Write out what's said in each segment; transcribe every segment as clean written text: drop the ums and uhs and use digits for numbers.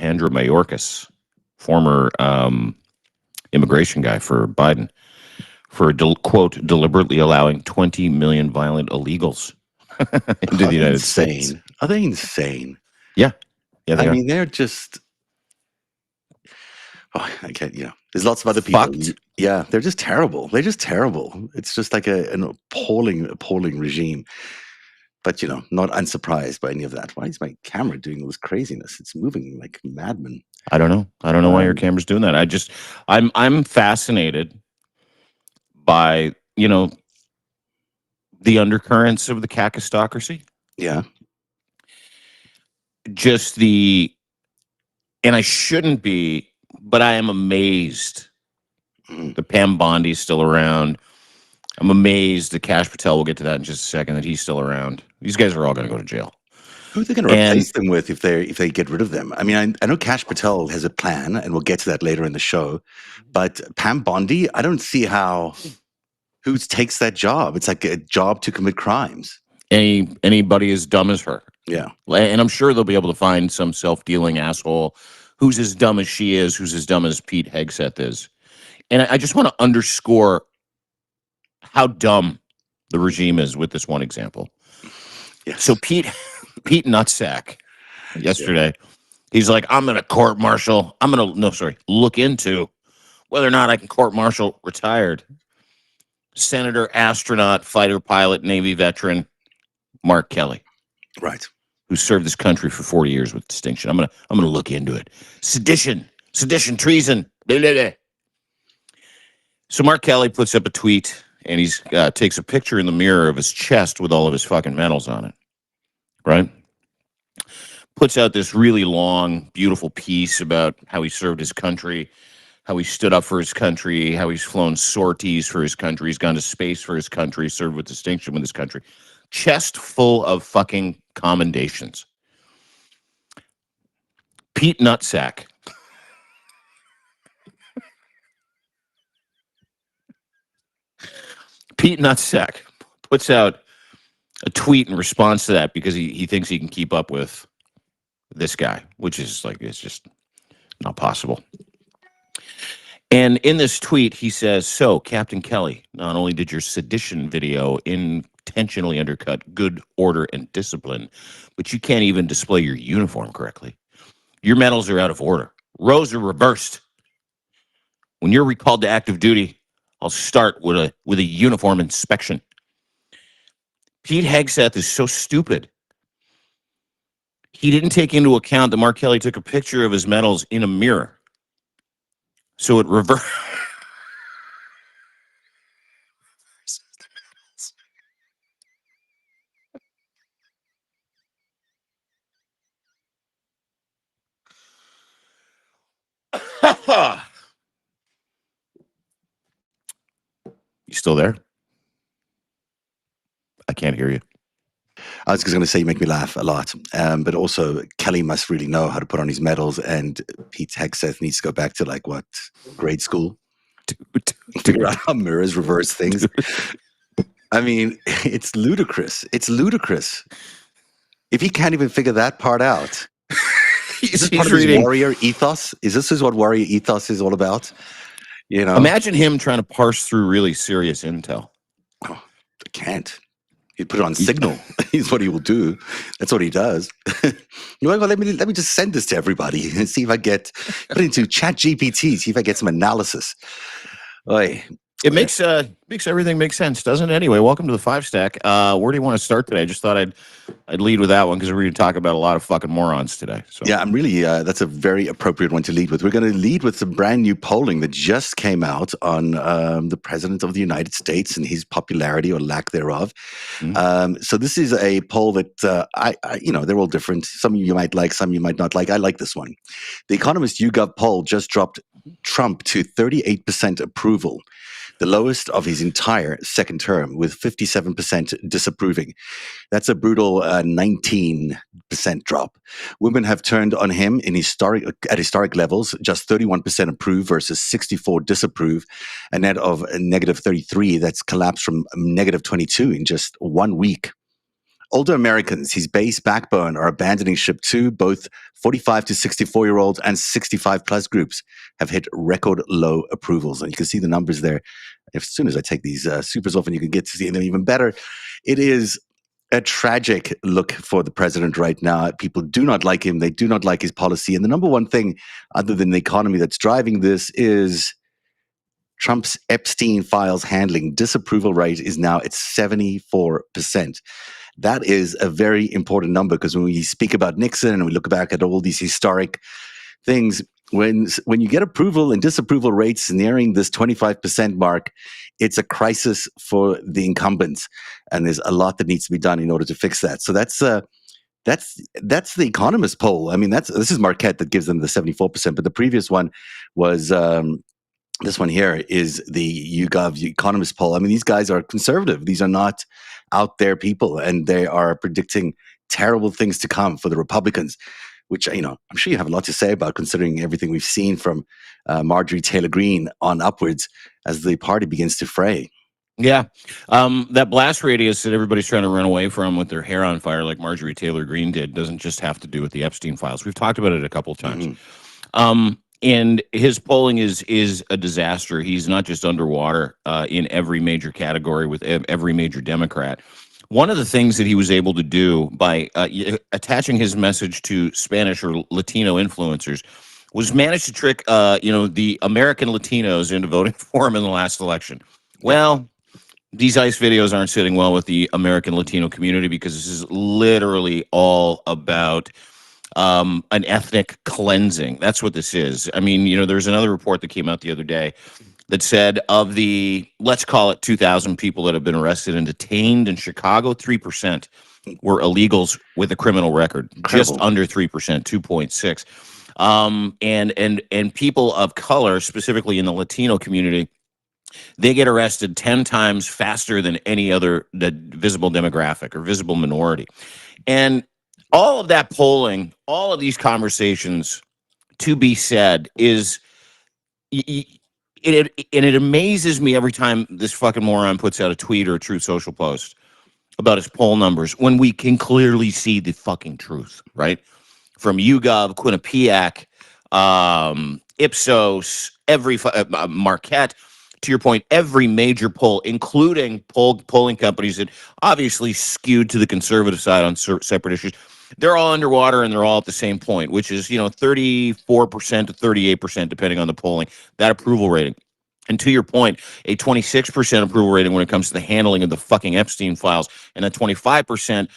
Alejandro Mayorkas, former immigration guy for Biden, for, quote, deliberately allowing 20 million violent illegals into Are the they United States. insane? Are they insane? Yeah. Yeah, they I are. mean, they're just. Oh, I can't. There's lots of other people. Fucked. Yeah, they're just terrible. They're just terrible. It's just like an appalling regime. But not unsurprised by any of that. Why is my camera doing all this craziness? It's moving like madman. I don't know. I don't know why your camera's doing that. I'm fascinated by, the undercurrents of the kakistocracy. Yeah. Just and I shouldn't be, but I am amazed that Pam Bondi's still around. I'm amazed that Kash Patel, we'll get to that in just a second, that he's still around. These guys are all going to go to jail. Who are they going to replace them with if they get rid of them? I mean, I know Kash Patel has a plan, and we'll get to that later in the show. But Pam Bondi, I don't see who takes that job. It's like a job to commit crimes. Anybody as dumb as her. Yeah. And I'm sure they'll be able to find some self-dealing asshole who's as dumb as she is, who's as dumb as Pete Hegseth is. And I just want to underscore how dumb the regime is with this one example. Yes. So Pete Nutsack yesterday, he's like, I'm going to look into whether or not I can court-martial retired Senator, astronaut, fighter pilot, Navy veteran Mark Kelly. Right. Who served this country for 40 years with distinction. I'm gonna look into it. Sedition, treason. Blah, blah, blah. So Mark Kelly puts up a tweet, and he's takes a picture in the mirror of his chest with all of his fucking medals on it. Right? Puts out this really long, beautiful piece about how he served his country, how he stood up for his country, how he's flown sorties for his country, he's gone to space for his country, served with distinction with his country. Chest full of fucking commendations. Pete Nutsack. Pete Nutsack puts out a tweet in response to that because he thinks he can keep up with this guy, which is like, it's just not possible. And in this tweet, he says, so, Captain Kelly, not only did your sedition video intentionally undercut good order and discipline, but you can't even display your uniform correctly. Your medals are out of order. Rows are reversed. When you're recalled to active duty, I'll start with a uniform inspection. Pete Hegseth is so stupid. He didn't take into account that Mark Kelly took a picture of his medals in a mirror. So it reversed. You still there? I can't hear you. I was just going to say you make me laugh a lot, but also Kelly must really know how to put on his medals, and Pete Hegseth needs to go back to grade school to figure out how mirrors reverse things. I mean, it's ludicrous. It's ludicrous. If he can't even figure that part out, he's part of his warrior ethos. Is this what warrior ethos is all about? Imagine him trying to parse through really serious intel. Oh, I can't. He'd put it on Signal. Is what he will do. That's what he does. Well, let me just send this to everybody and see if I put it into Chat GPT, see if I get some analysis. Oy. It makes everything make sense, doesn't it? Anyway, welcome to the Five Stack. Where do you want to start today? I just thought I'd lead with that one because we're going to talk about a lot of fucking morons today. So. Yeah, I'm really that's a very appropriate one to lead with. We're going to lead with some brand new polling that just came out on the President of the United States and his popularity or lack thereof. Mm-hmm. So this is a poll that they're all different. Some you might like, some you might not like. I like this one. The Economist YouGov poll just dropped Trump to 38% approval, the lowest of his entire second term, with 57% disapproving. That's a brutal 19% drop. Women have turned on him at historic levels. Just 31% approve versus 64 disapprove. A net of -33. That's collapsed from -22 in just 1 week. Older Americans, his base backbone, are abandoning ship too. Both 45 to 64-year-olds and 65 plus groups have hit record low approvals. And you can see the numbers there. As soon as I take these supers off and you can get to see them even better, it is a tragic look for the president right now. People do not like him. They do not like his policy. And the number one thing, other than the economy, that's driving this is Trump's Epstein files handling. Disapproval rate is now at 74%. That is a very important number, because when we speak about Nixon and we look back at all these historic things, when you get approval and disapproval rates nearing this 25% mark, it's a crisis for the incumbents, and there's a lot that needs to be done in order to fix that. So that's the Economist poll. I mean, this is Marquette that gives them the 74%, but the previous one was this one here is the YouGov Economist poll. I mean, these guys are conservative. These are not out there people, and they are predicting terrible things to come for the Republicans, which, I'm sure you have a lot to say about, considering everything we've seen from Marjorie Taylor Greene on upwards as the party begins to fray. Yeah. That blast radius that everybody's trying to run away from with their hair on fire, like Marjorie Taylor Greene did, doesn't just have to do with the Epstein files. We've talked about it a couple of times. Mm-hmm. And his polling is a disaster. He's not just underwater in every major category with every major Democrat. One of the things that he was able to do by attaching his message to Spanish or Latino influencers was manage to trick the American Latinos into voting for him in the last election. Well, these ICE videos aren't sitting well with the American Latino community, because this is literally all about an ethnic cleansing. That's what this is. I mean, there's another report that came out the other day that said of the, let's call it 2,000 people that have been arrested and detained in Chicago, 3% were illegals with a criminal record. Incredible. Just under 3%, 2.6. And people of color, specifically in the Latino community, they get arrested 10 times faster than any other visible demographic or visible minority. And all of that polling, all of these conversations, to be said, is it amazes me every time this fucking moron puts out a tweet or a Truth Social post about his poll numbers, when we can clearly see the fucking truth, right? From YouGov, Quinnipiac, Ipsos, every Marquette. To your point, every major poll, including polling companies that obviously skewed to the conservative side on separate issues, they're all underwater, and they're all at the same point, which is 34% to 38%, depending on the polling, that approval rating. And to your point, a 26% approval rating when it comes to the handling of the fucking Epstein files, and a 25%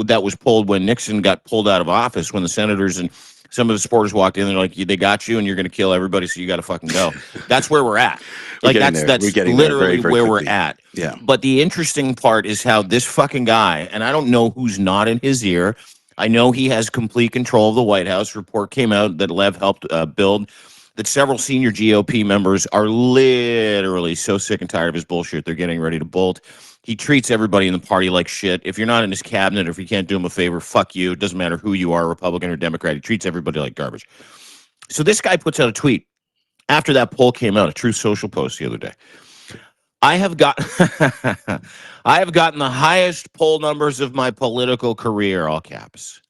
that was polled when Nixon got pulled out of office, when the senators and some of the supporters walked in, they're like, they got you and you're going to kill everybody, so you got to fucking go. That's where we're at. Like, that's literally where we're at. Yeah. But the interesting part is how this fucking guy, and I don't know who's not in his ear, I know he has complete control of the White House. Report came out that Lev helped build, that several senior GOP members are literally so sick and tired of his bullshit, they're getting ready to bolt. He treats everybody in the party like shit. If you're not in his cabinet, or if you can't do him a favor, fuck you. It doesn't matter who you are, Republican or Democrat. He treats everybody like garbage. So this guy puts out a tweet after that poll came out, a Truth Social post the other day. I have gotten the highest poll numbers of my political career, all caps.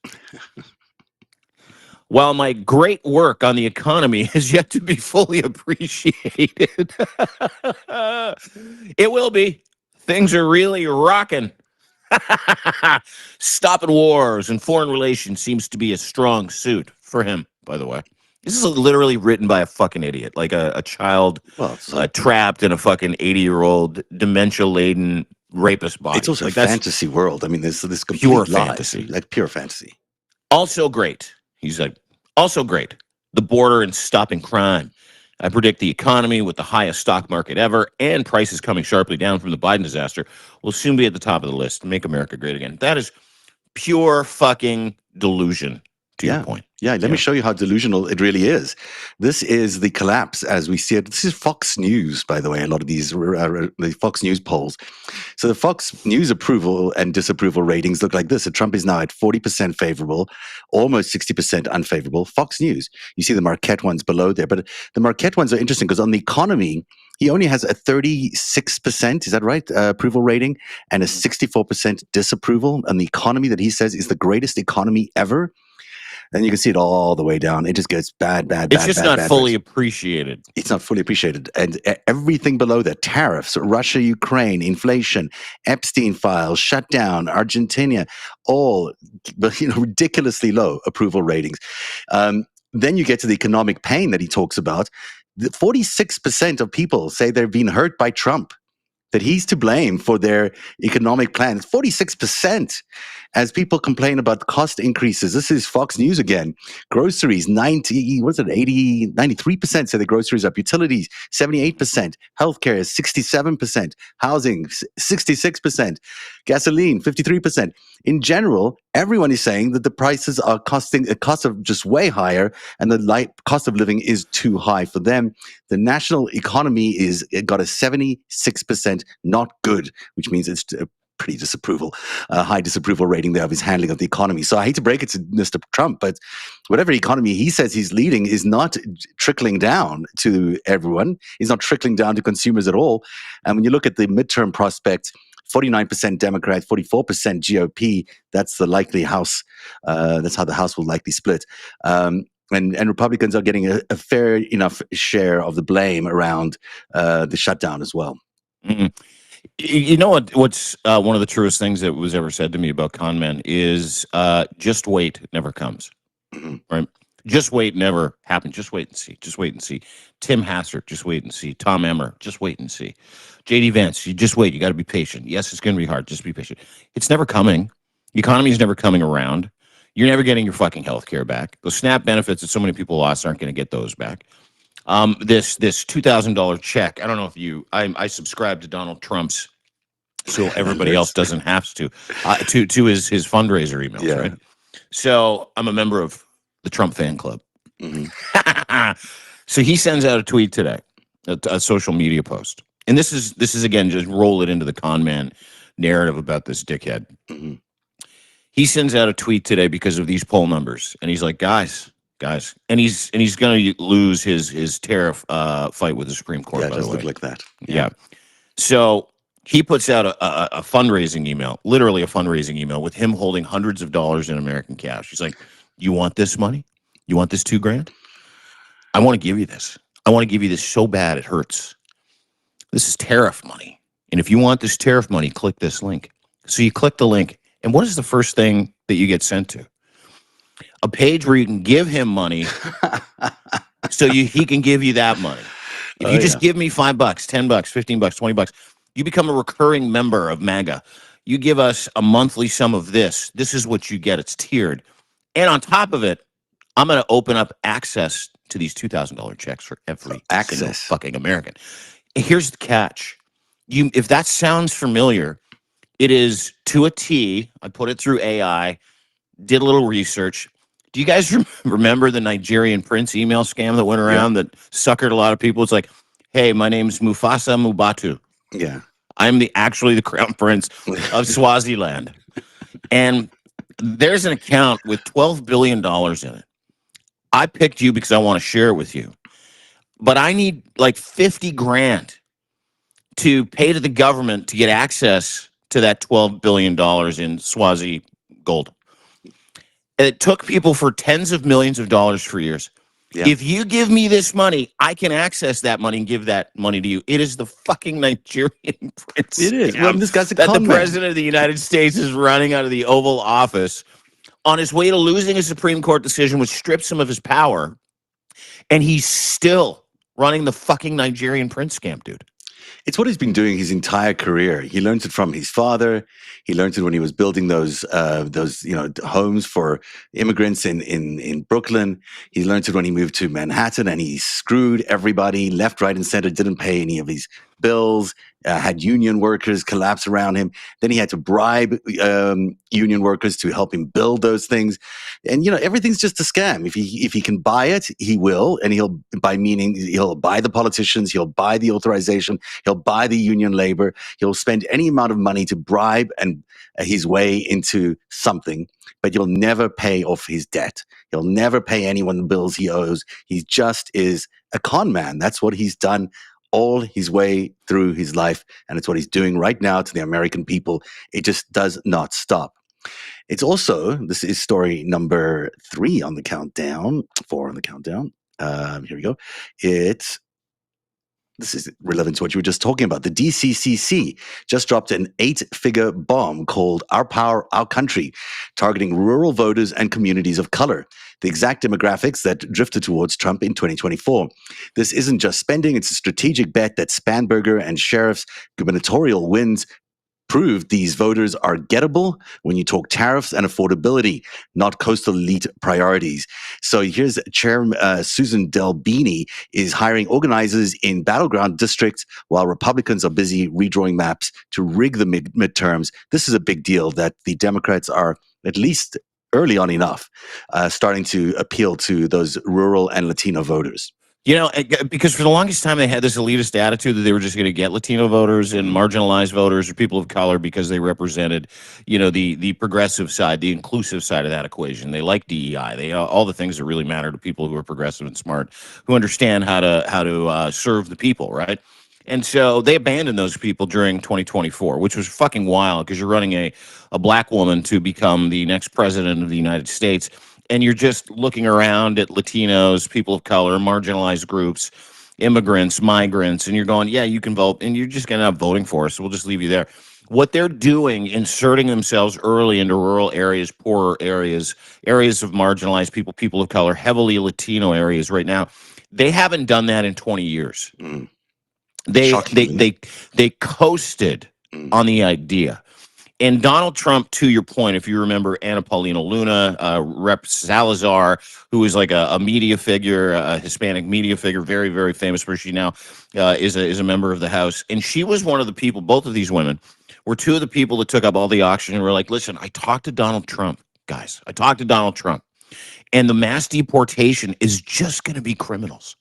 While my great work on the economy has yet to be fully appreciated. It will be. Things are really rocking. Stopping wars and foreign relations seems to be a strong suit for him, by the way. This is literally written by a fucking idiot, like a child trapped in a fucking 80-year-old dementia-laden rapist body. It's also like, a fantasy world. I mean, there's this complete pure fantasy, like pure fantasy. Also great. He's like, also great. The border and stopping crime. I predict the economy, with the highest stock market ever and prices coming sharply down from the Biden disaster, will soon be at the top of the list. Make America great again. That is pure fucking delusion. to your point. Yeah, let me show you how delusional it really is. This is the collapse as we see it. This is Fox News, by the way, a lot of these the Fox News polls. So the Fox News approval and disapproval ratings look like this. So Trump is now at 40% favorable, almost 60% unfavorable. Fox News, you see the Marquette ones below there. But the Marquette ones are interesting because on the economy, he only has a 36%, is that right, approval rating, and a 64% disapproval on the economy that he says is the greatest economy ever. Then you can see it all the way down. It just gets bad. It's just not fully appreciated. It's not fully appreciated. And everything below that, tariffs, Russia, Ukraine, inflation, Epstein files, shutdown, Argentina, all ridiculously low approval ratings. Then you get to the economic pain that he talks about. 46% of people say they've been hurt by Trump, that he's to blame for their economic plans. 46%. As people complain about cost increases, this is Fox News again. Groceries, 93% say the groceries up. Utilities, 78%. Healthcare is 67%. Housing, 66%. Gasoline, 53%. In general, everyone is saying that the prices are cost of just way higher, and the cost of living is too high for them. The national economy got a 76% not good, which means it's pretty high disapproval rating there of his handling of the economy. So I hate to break it to Mr. Trump, but whatever economy he says he's leading is not trickling down to everyone. It's not trickling down to consumers at all. And when you look at the midterm prospects, 49% Democrat, 44% GOP, that's the likely House. That's how the House will likely split. And Republicans are getting a fair enough share of the blame around the shutdown as well. Mm-hmm. You know what's one of the truest things that was ever said to me about con men is just wait never comes. Mm-hmm. Right? Just wait never happened. Just wait and see. Just wait and see. Tim Hassert, just wait and see. Tom Emmer, just wait and see. JD Vance, you just wait. You got to be patient. Yes, it's going to be hard. Just be patient. It's never coming. The economy is never coming around. You're never getting your fucking health care back. Those SNAP benefits that so many people lost aren't going to get those back. This $2,000 check. I don't know if I subscribe to Donald Trump's, so everybody else doesn't have to his fundraiser emails, right? So I'm a member of the Trump fan club. Mm-hmm. So he sends out a tweet today, a social media post, and this is again just roll it into the con man narrative about this dickhead. Mm-hmm. He sends out a tweet today because of these poll numbers, and he's like, guys, and he's going to lose his tariff fight with the Supreme Court. Yeah, it by does the way. Look like that. Yeah. So he puts out a fundraising email, literally a fundraising email, with him holding hundreds of dollars in American cash. He's like, "You want this money? You want this $2,000? I want to give you this. I want to give you this so bad it hurts. This is tariff money, and if you want this tariff money, click this link." So you click the link, and what is the first thing that you get sent to? A page where you can give him money so he can give you that money. If you just give me $5, $10, $15, $20, you become a recurring member of MAGA. You give us a monthly sum of this. This is what you get. It's tiered. And on top of it, I'm going to open up access to these $2,000 checks for every single fucking American. And here's the catch. If that sounds familiar, it is to a T. I put it through AI, did a little research. Do you guys remember the Nigerian prince email scam that went around that suckered a lot of people? It's like, hey, my name's Mufasa Mubatu. Yeah. I'm actually the crown prince of Swaziland. And there's an account with $12 billion in it. I picked you because I want to share it with you. But I need like 50 grand to pay to the government to get access to that $12 billion in Swazi gold. And it took people for tens of millions of dollars for years. Yeah. If you give me this money, I can access that money and give that money to you. It is the fucking Nigerian prince. It is. Well, this guy's that the president of the United States is running out of the Oval Office on his way to losing a Supreme Court decision, which strips him of his power. And he's still running the fucking Nigerian prince scam, dude. It's what he's been doing his entire career. He learned it from his father. He learned it when he was building those homes for immigrants in Brooklyn. He learned it when he moved to Manhattan, and he screwed everybody left, right, and center. Didn't pay any of his bills, had union workers collapse around him. Then he had to bribe union workers to help him build those things. And, everything's just a scam. If he can buy it, he will. And he'll buy the politicians, he'll buy the authorization, he'll buy the union labor, he'll spend any amount of money to bribe and his way into something, but he'll never pay off his debt. He'll never pay anyone the bills he owes. He just is a con man. That's what he's done all his way through his life, and it's what he's doing right now to the American people. It just does not stop. It's also, this is story number 3 on the countdown, 4 on the countdown. Here we go. This is relevant to what you were just talking about. The DCCC just dropped an 8-figure bomb called Our Power, Our Country, targeting rural voters and communities of color, the exact demographics that drifted towards Trump in 2024. This isn't just spending, it's a strategic bet that Spanberger and Sheriff's gubernatorial wins proved these voters are gettable when you talk tariffs and affordability, not coastal elite priorities. So here's Chair Susan Delbini is hiring organizers in battleground districts while Republicans are busy redrawing maps to rig the midterms. This is a big deal that the Democrats are, at least early on enough, starting to appeal to those rural and Latino voters. Because for the longest time they had this elitist attitude that they were just going to get Latino voters and marginalized voters or people of color because they represented, the progressive side, the inclusive side of that equation. They like DEI. They all the things that really matter to people who are progressive and smart, who understand how to serve the people, right? And so they abandoned those people during 2024, which was fucking wild because you're running a black woman to become the next president of the United States. And you're just looking around at Latinos, people of color, marginalized groups, immigrants, migrants, and you're going, yeah, you can vote, and you're just going to end up voting for us, so we'll just leave you there. What they're doing, inserting themselves early into rural areas, poorer areas of marginalized people, people of color, heavily Latino areas right now, they haven't done that in 20 years. Mm. They coasted on the idea. And Donald Trump, to your point, if you remember Anna Paulina Luna, Rep. Salazar, who is like a media figure, a Hispanic media figure, very, very famous, where she now is a member of the House. And she was one of the people, both of these women were 2 of the people that took up all the oxygen and were like, listen, I talked to Donald Trump, guys. I talked to Donald Trump. And the mass deportation is just going to be criminals.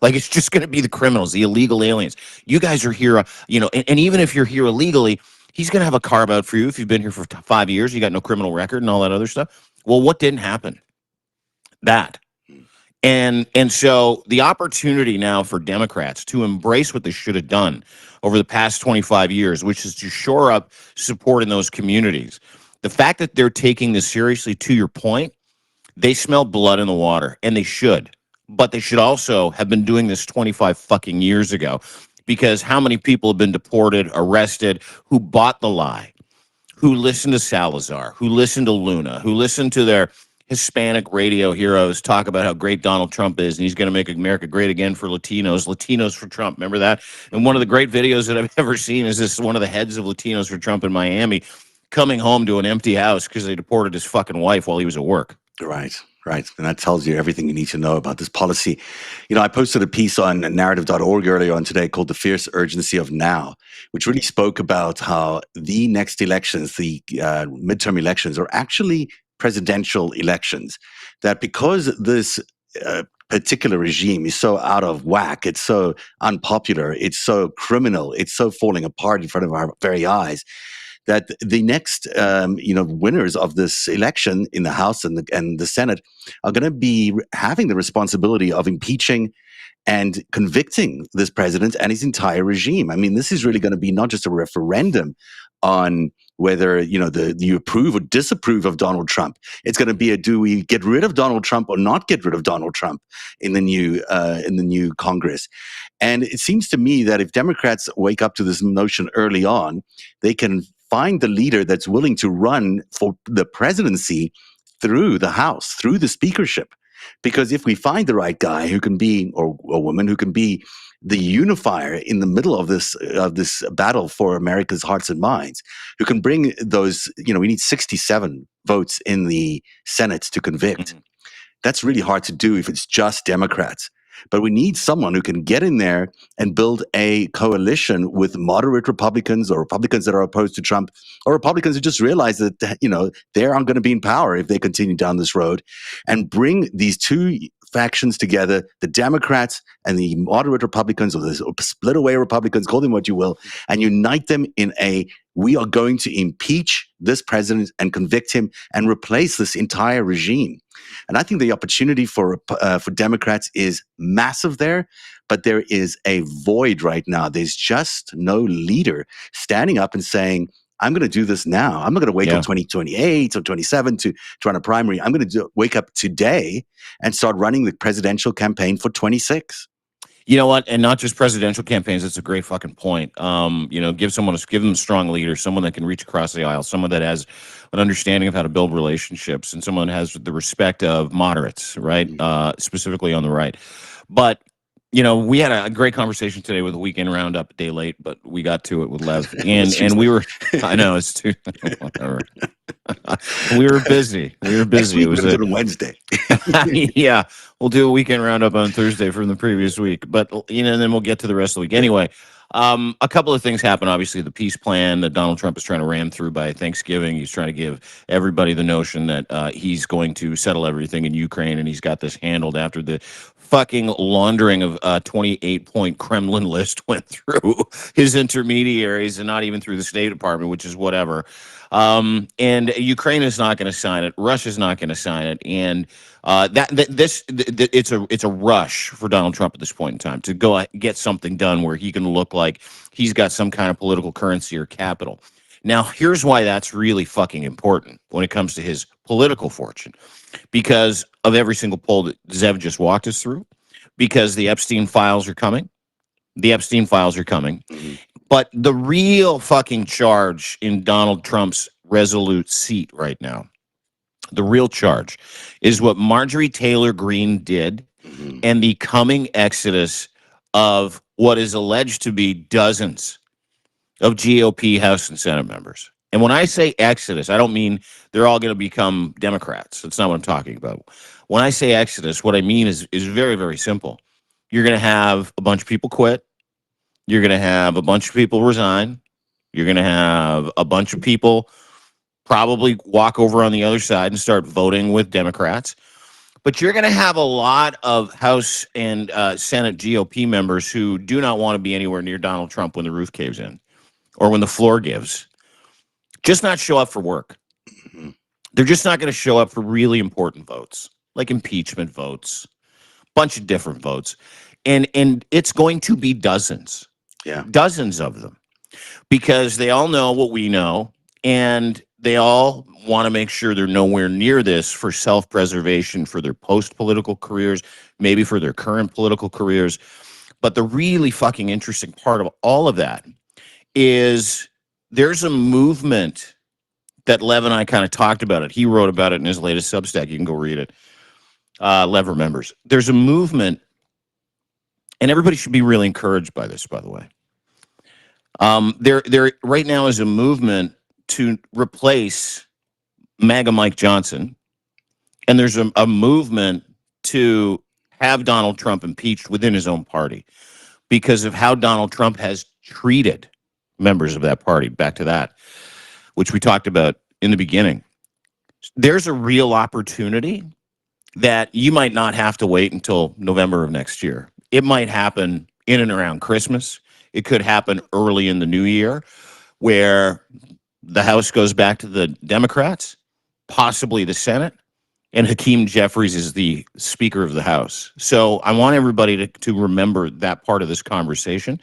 Like, it's just going to be the criminals, the illegal aliens. You guys are here, and even if you're here illegally, he's going to have a carve out for you if you've been here for 5 years, you got no criminal record and all that other stuff. Well, what didn't happen? That. And so the opportunity now for Democrats to embrace what they should have done over the past 25 years, which is to shore up support in those communities. The fact that they're taking this seriously, to your point, they smell blood in the water, and they should. But they should also have been doing this 25 fucking years ago, because how many people have been deported, arrested, who bought the lie, who listened to Salazar, who listened to Luna, who listened to their Hispanic radio heroes talk about how great Donald Trump is and he's going to make America great again for Latinos for Trump. Remember that? And one of the great videos that I've ever seen is this one of the heads of Latinos for Trump in Miami coming home to an empty house because they deported his fucking wife while he was at work. Right. And that tells you everything you need to know about this policy. I posted a piece on narrative.org earlier on today called The Fierce Urgency of Now, which really spoke about how the next elections, the midterm elections, are actually presidential elections. That because this particular regime is so out of whack, it's so unpopular, it's so criminal, it's so falling apart in front of our very eyes, that the next, winners of this election in the House and the Senate are going to be having the responsibility of impeaching and convicting this president and his entire regime. I mean, this is really going to be not just a referendum on whether you approve or disapprove of Donald Trump. It's going to be do we get rid of Donald Trump or not get rid of Donald Trump in the new Congress. And it seems to me that if Democrats wake up to this notion early on, they can find the leader that's willing to run for the presidency through the House, through the speakership. Because if we find the right guy who can be, or a woman who can be the unifier in the middle of this battle for America's hearts and minds, who can bring those, we need 67 votes in the Senate to convict. Mm-hmm. That's really hard to do if it's just Democrats. But we need someone who can get in there and build a coalition with moderate Republicans or Republicans that are opposed to Trump or Republicans who just realize that, you know, they aren't going to be in power if they continue down this road, and bring these two factions together, the Democrats and the moderate Republicans, or the split away Republicans, call them what you will, and unite them in a, we are going to impeach this president and convict him and replace this entire regime. And I think the opportunity for Democrats is massive there, but there is a void right now. There's just no leader standing up and saying, I'm going to do this now. I'm not going to wait till 2028 or 27 to run a primary. I'm going to wake up today and start running the presidential campaign for 26. You know what? And not just presidential campaigns. It's a great fucking point. You know, give them a strong leader, someone that can reach across the aisle, someone that has an understanding of how to build relationships, and someone that has the respect of moderates, right? Specifically on the right. But, you know, we had a great conversation today with the Weekend Roundup, a day late, but we got to it with Lev. And we were, I know, it's too, whatever. We were busy. Next week, It was a Wednesday. Yeah, we'll do a Weekend Roundup on Thursday from the previous week, but, you know, and then we'll get to the rest of the week. Anyway, a couple of things happen. Obviously, the peace plan that Donald Trump is trying to ram through by Thanksgiving. He's trying to give everybody the notion that he's going to settle everything in Ukraine, and he's got this handled after the fucking laundering of 28-point Kremlin list went through his intermediaries and not even through the State Department, which is whatever. And Ukraine is not going to sign it. Russia's not going to sign it. And it's a rush for Donald Trump at this point in time to go get something done where he can look like he's got some kind of political currency or capital. Now, here's why that's really fucking important when it comes to his political fortune, because of every single poll that Zev just walked us through, because the Epstein files are coming. But the real fucking charge in Donald Trump's resolute seat right now, the real charge, is what Marjorie Taylor Greene did and the coming exodus of what is alleged to be dozens of GOP House and Senate members. And when I say exodus, I don't mean they're all going to become Democrats. That's not what I'm talking about. When I say exodus, what I mean is very, very simple. You're going to have a bunch of people quit. You're going to have a bunch of people resign. You're going to have a bunch of people probably walk over on the other side and start voting with Democrats. But you're going to have a lot of House and Senate GOP members who do not want to be anywhere near Donald Trump when the roof caves in or when the floor gives. Just not show up for work. They're just not going to show up for really important votes, like impeachment votes, bunch of different votes. And it's going to be dozens. Yeah. Dozens of them. Because they all know what we know, and they all want to make sure they're nowhere near this for self-preservation, for their post-political careers, maybe for their current political careers. But the really fucking interesting part of all of that is there's a movement that Lev and I kind of talked about it. He wrote about it in his latest Substack. You can go read it. Lev remembers. There's a movement, and everybody should be really encouraged by this, by the way. There right now is a movement to replace MAGA Mike Johnson, and there's a movement to have Donald Trump impeached within his own party because of how Donald Trump has treated members of that party. Back to that, which we talked about in the beginning. There's a real opportunity that you might not have to wait until November of next year. It might happen in and around Christmas. It could happen early in the new year where the House goes back to the Democrats, possibly the Senate, and Hakeem Jeffries is the Speaker of the House. So I want everybody to remember that part of this conversation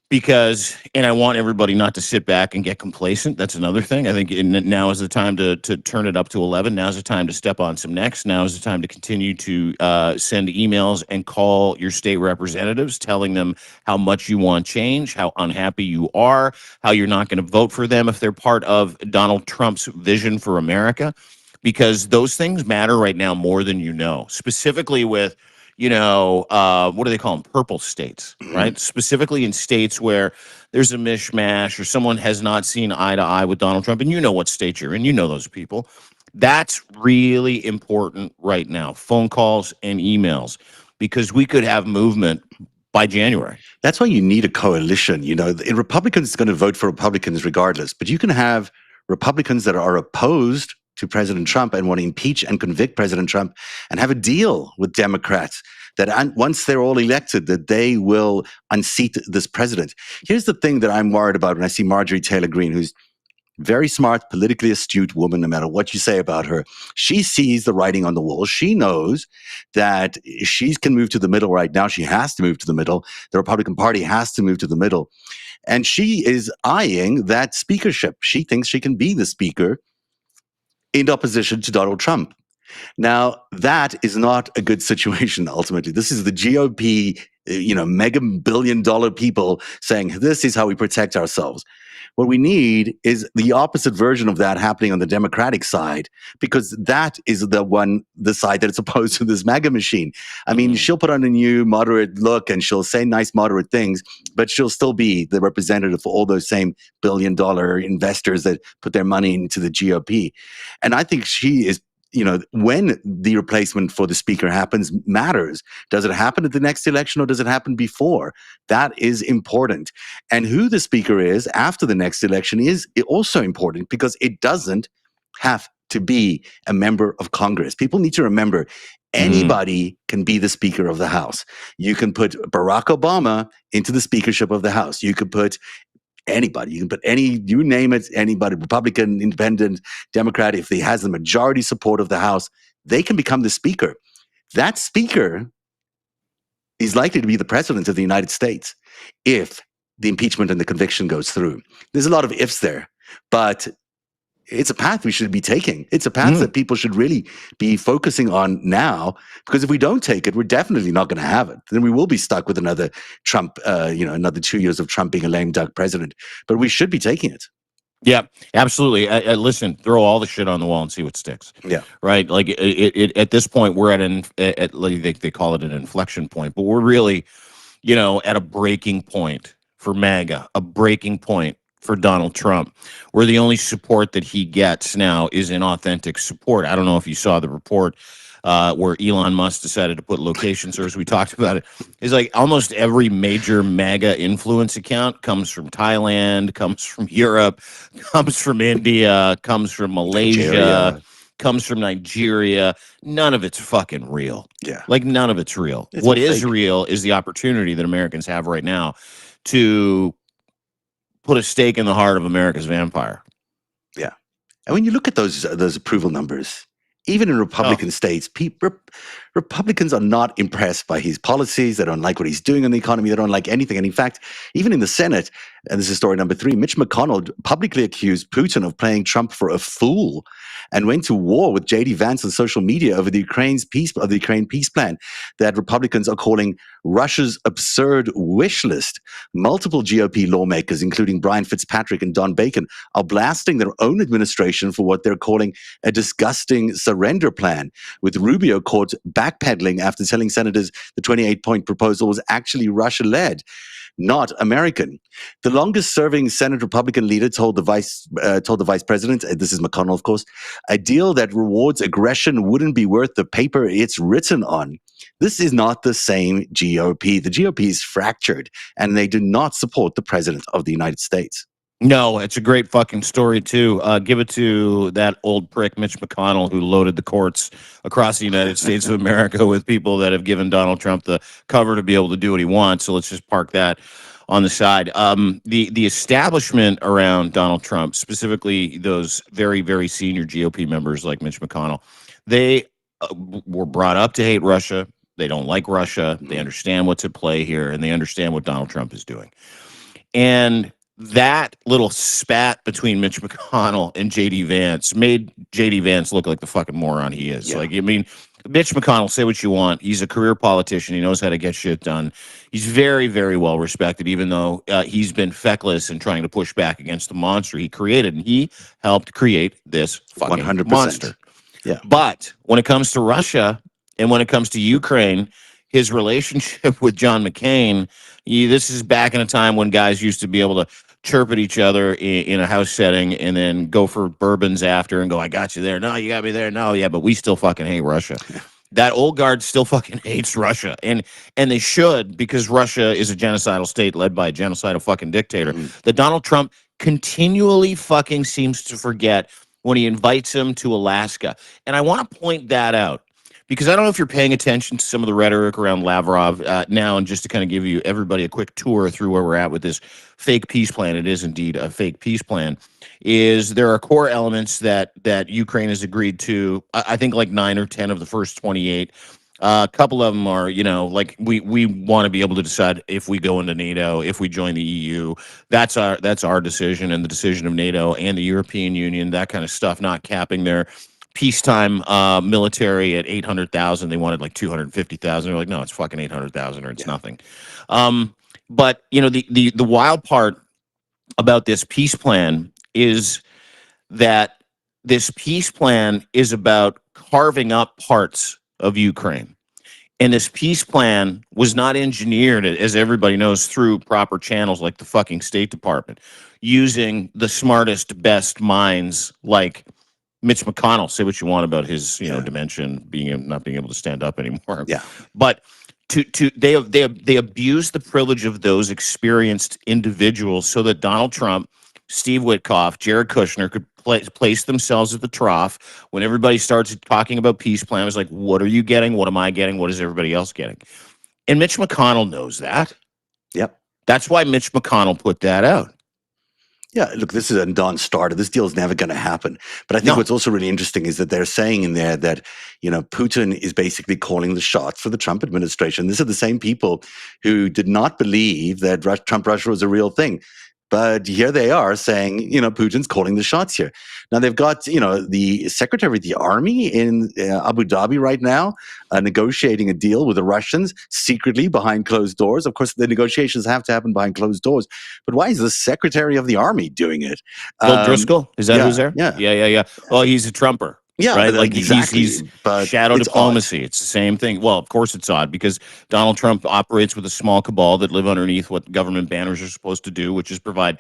because, and I want everybody not to sit back and get complacent. That's another thing. I think now is the time to turn it up to 11. Now is the time to step on some necks. Now is the time to continue to send emails and call your state representatives, telling them how much you want change, how unhappy you are, how you're not going to vote for them if they're part of Donald Trump's vision for America, because those things matter right now more than you know, specifically with what do they call them? Purple states, right? Specifically in states where there's a mishmash or someone has not seen eye to eye with Donald Trump, and you know what state you're in, you know those people. That's really important right now. Phone calls and emails. because we could have movement by January. That's why you need a coalition. Republicans are going to vote for Republicans regardless, but you can have Republicans that are opposed to President Trump and want to impeach and convict President Trump and have a deal with Democrats that once they're all elected, that they will unseat this president. Here's the thing that I'm worried about when I see Marjorie Taylor Greene, who's very smart, politically astute woman, no matter what you say about her. She sees the writing on the wall. She knows that she can move to the middle right now. She has to move to the middle. The Republican Party has to move to the middle. And she is eyeing that speakership. She thinks she can be the speaker in opposition to Donald Trump. Now, that is not a good situation, ultimately. This is the GOP, mega billion-dollar people saying, this is how we protect ourselves. What we need is the opposite version of that happening on the Democratic side, because that is the side that's opposed to this MAGA machine. I mean, she'll put on a new moderate look and she'll say nice moderate things, but she'll still be the representative for all those same billion-dollar investors that put their money into the GOP. And I think she is, when the replacement for the speaker happens matters. Does it happen at the next election or does it happen before? That is important. And who the speaker is after the next election is also important, because it doesn't have to be a member of Congress. People need to remember anybody can be the Speaker of the House. You can put Barack Obama into the speakership of the House. You could put anybody. You can put you name it, anybody, Republican, Independent, Democrat. If he has the majority support of the House, they can become the speaker. That speaker is likely to be the president of the United States if the impeachment and the conviction goes through. There's a lot of ifs there, but it's a path we should be taking. It's a path that people should really be focusing on now, because if we don't take it, we're definitely not going to have it. Then we will be stuck with another Trump, another 2 years of Trump being a lame duck president. But we should be taking it. Yeah, absolutely. Listen, throw all the shit on the wall and see what sticks. Yeah. Right. Like at this point, we're they call it an inflection point, but we're really, at a breaking point for MAGA, a breaking point for Donald Trump, where the only support that he gets now is inauthentic support. I don't know if you saw the report where Elon Musk decided to put location service. We talked about it. It's like almost every major MAGA influence account comes from Thailand, comes from Europe, comes from India, comes from Malaysia, comes from Nigeria. None of it's fucking real. Yeah. Like none of it's real. What is real is the opportunity that Americans have right now to put a stake in the heart of America's vampire. Yeah. And when you look at those approval numbers, even in Republican states, Republicans are not impressed by his policies. They don't like what he's doing in the economy. They don't like anything. And in fact, even in the Senate, and this is story number 3, Mitch McConnell publicly accused Putin of playing Trump for a fool and went to war with J.D. Vance on social media over the Ukraine peace plan that Republicans are calling Russia's absurd wish list. Multiple GOP lawmakers, including Brian Fitzpatrick and Don Bacon, are blasting their own administration for what they're calling a disgusting surrender plan, with Rubio caught backpedaling after telling senators the 28-point proposal was actually Russia-led, not American. The longest-serving Senate Republican leader told the vice president, this is McConnell, of course, a deal that rewards aggression wouldn't be worth the paper it's written on. This is not the same GOP. The GOP is fractured, and they do not support the president of the United States. No, it's a great fucking story, too. Give it to that old prick, Mitch McConnell, who loaded the courts across the United States of America with people that have given Donald Trump the cover to be able to do what he wants. So let's just park that on the side. The establishment around Donald Trump, specifically those very, very senior GOP members like Mitch McConnell, they were brought up to hate Russia. They don't like Russia. They understand what's at play here, and they understand what Donald Trump is doing. And that little spat between Mitch McConnell and J.D. Vance made J.D. Vance look like the fucking moron he is. Yeah. Like, I mean, Mitch McConnell, say what you want. He's a career politician. He knows how to get shit done. He's very, very well respected, even though he's been feckless in trying to push back against the monster he created. And he helped create this fucking 100%. Monster. Yeah. But when it comes to Russia and when it comes to Ukraine, his relationship with John McCain, this is back in a time when guys used to be able to chirp at each other in a house setting and then go for bourbons after and go, I got you there. No, you got me there. No, yeah, but we still fucking hate Russia. that old guard still fucking hates Russia, and they should, because Russia is a genocidal state led by a genocidal fucking dictator that Donald Trump continually fucking seems to forget when he invites him to Alaska. And I want to point that out because I don't know if you're paying attention to some of the rhetoric around Lavrov now, and just to kind of give you everybody a quick tour through where we're at with this fake peace plan. It is indeed a fake peace plan. Is there are core elements that Ukraine has agreed to? I think like 9 or 10 of the first 28. A couple of them are, like we want to be able to decide if we go into NATO, if we join the EU. That's our decision, and the decision of NATO and the European Union. That kind of stuff. Not capping their peacetime military at 800,000. They wanted like 250,000. They're like, no, it's fucking 800,000 or it's nothing. But the wild part about this peace plan is that this peace plan is about carving up parts of Ukraine. And this peace plan was not engineered, as everybody knows, through proper channels like the fucking State Department, using the smartest, best minds like Mitch McConnell. Say what you want about his, dementia, not being able to stand up anymore. Yeah. But they abuse the privilege of those experienced individuals so that Donald Trump, Steve Witkoff, Jared Kushner could place themselves at the trough when everybody starts talking about peace plan. It was like, what are you getting? What am I getting? What is everybody else getting? And Mitch McConnell knows that. Yep. That's why Mitch McConnell put that out. Yeah, look, this is a non-starter. This deal is never going to happen. But I think what's also really interesting is that they're saying in there that, Putin is basically calling the shots for the Trump administration. These are the same people who did not believe that Trump-Russia was a real thing. But here they are saying, Putin's calling the shots here. Now, they've got, the Secretary of the Army in Abu Dhabi right now negotiating a deal with the Russians secretly behind closed doors. Of course, the negotiations have to happen behind closed doors. But why is the Secretary of the Army doing it? Phil Driscoll? Is that who's there? Yeah. Well, he's a Trumper. Yeah, right. Like exactly. He's shadow diplomacy. It's the same thing. Well, of course it's odd because Donald Trump operates with a small cabal that live underneath what government banners are supposed to do, which is provide,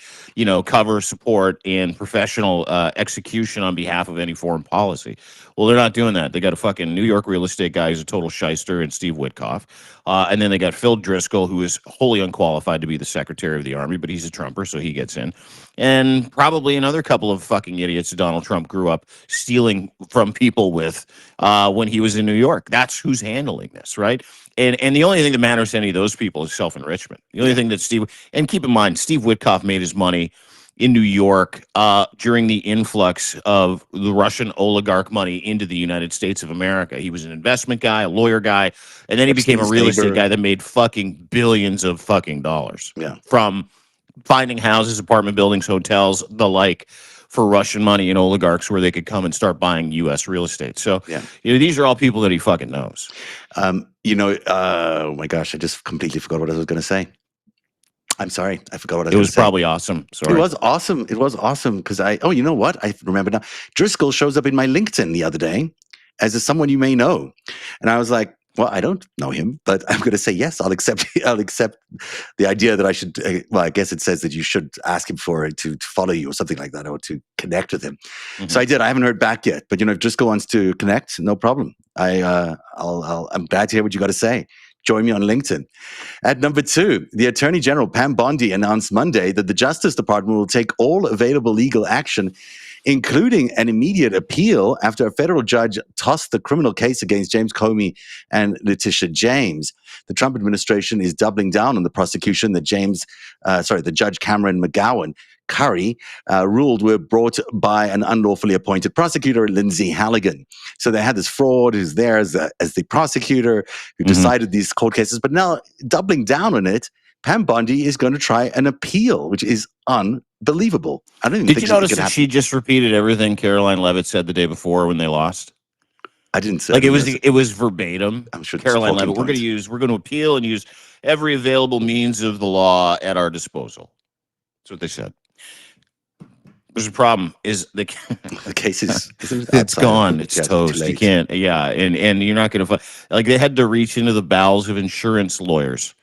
cover, support, and professional execution on behalf of any foreign policy. Well, they're not doing that. They got a fucking New York real estate guy who's a total shyster, and Steve Witkoff. And then they got Phil Driscoll, who is wholly unqualified to be the Secretary of the Army, but he's a Trumper, so he gets in. And probably another couple of fucking idiots Donald Trump grew up stealing from people with when he was in New York. That's who's handling this, right? And the only thing that matters to any of those people is self-enrichment. The only thing that and keep in mind, Steve Witkoff made his money in New York during the influx of the Russian oligarch money into the United States of America. He was an investment guy, a lawyer guy, and then he became a real estate guy that made fucking billions of fucking dollars from finding houses, apartment buildings, hotels, the like, for Russian money and oligarchs where they could come and start buying U.S. real estate. So, these are all people that he fucking knows. Oh my gosh, I just completely forgot what I was going to say. I'm sorry. I forgot what I was It going was to say. probably awesome. Sorry. It was awesome. It was awesome because you know what? I remember now. Driscoll shows up in my LinkedIn the other day as someone you may know. And I was like, well, I don't know him, but I'm going to say yes. I'll accept the idea that I should. Well, I guess it says that you should ask him to follow you or something like that, or to connect with him. Mm-hmm. So I did. I haven't heard back yet, but if Driscoll wants to connect, no problem. I'm glad to hear what you got to say. Join me on LinkedIn. At number 2, the Attorney General Pam Bondi announced Monday that the Justice Department will take all available legal action, including an immediate appeal after a federal judge tossed the criminal case against James Comey and Letitia James. The Trump administration is doubling down on the prosecution that the Judge Cameron McGowan Curry ruled were brought by an unlawfully appointed prosecutor, Lindsay Halligan. So they had this fraud who's there as the prosecutor who decided these court cases. But now, doubling down on it, Pam Bondi is going to try an appeal, which is unbelievable. I don't even think Did you notice that she just repeated everything Caroline Leavitt said the day before when they lost? I didn't say it was verbatim. I'm sure Caroline Leavitt. We're going to appeal and use every available means of the law at our disposal. That's what they said. There's a problem. Is the case is it's gone. It's toast. You can't. Yeah, and you're not going to find. They had to reach into the bowels of insurance lawyers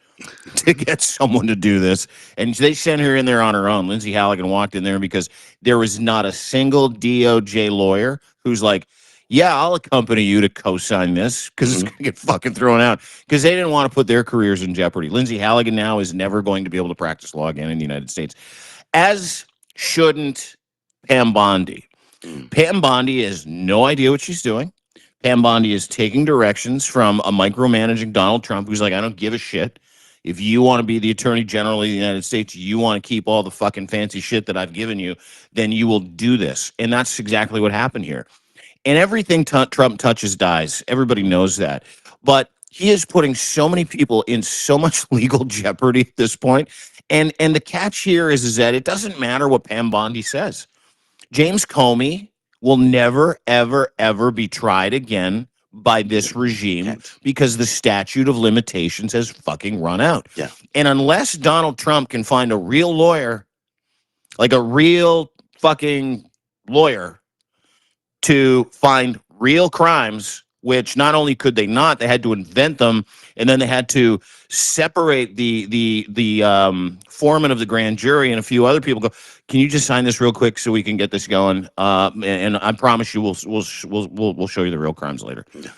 to get someone to do this, and they sent her in there on her own. Lindsay Halligan walked in there because there was not a single DOJ lawyer who's like, yeah, I'll accompany you to co-sign this because it's going to get fucking thrown out because they didn't want to put their careers in jeopardy. Lindsay Halligan now is never going to be able to practice law again in the United States, as shouldn't Pam Bondi. Pam Bondi has no idea what she's doing. Pam Bondi is taking directions from a micromanaging Donald Trump who's like, I don't give a shit. If you want to be the attorney general of the United States, you want to keep all the fucking fancy shit that I've given you, then you will do this. And that's exactly what happened here. And everything Trump touches dies. Everybody knows that. But he is putting so many people in so much legal jeopardy at this point. And the catch here is that it doesn't matter what Pam Bondi says. James Comey will never, ever, ever be tried again by this regime because the statute of limitations has fucking run out. Yeah. And unless Donald Trump can find a real lawyer, like a real fucking lawyer, to find real crimes, which not only could they not, they had to invent them, and then they had to separate the foreman of the grand jury and a few other people. Go, can you just sign this real quick so we can get this going? And I promise you, we'll show you the real crimes later. Yeah.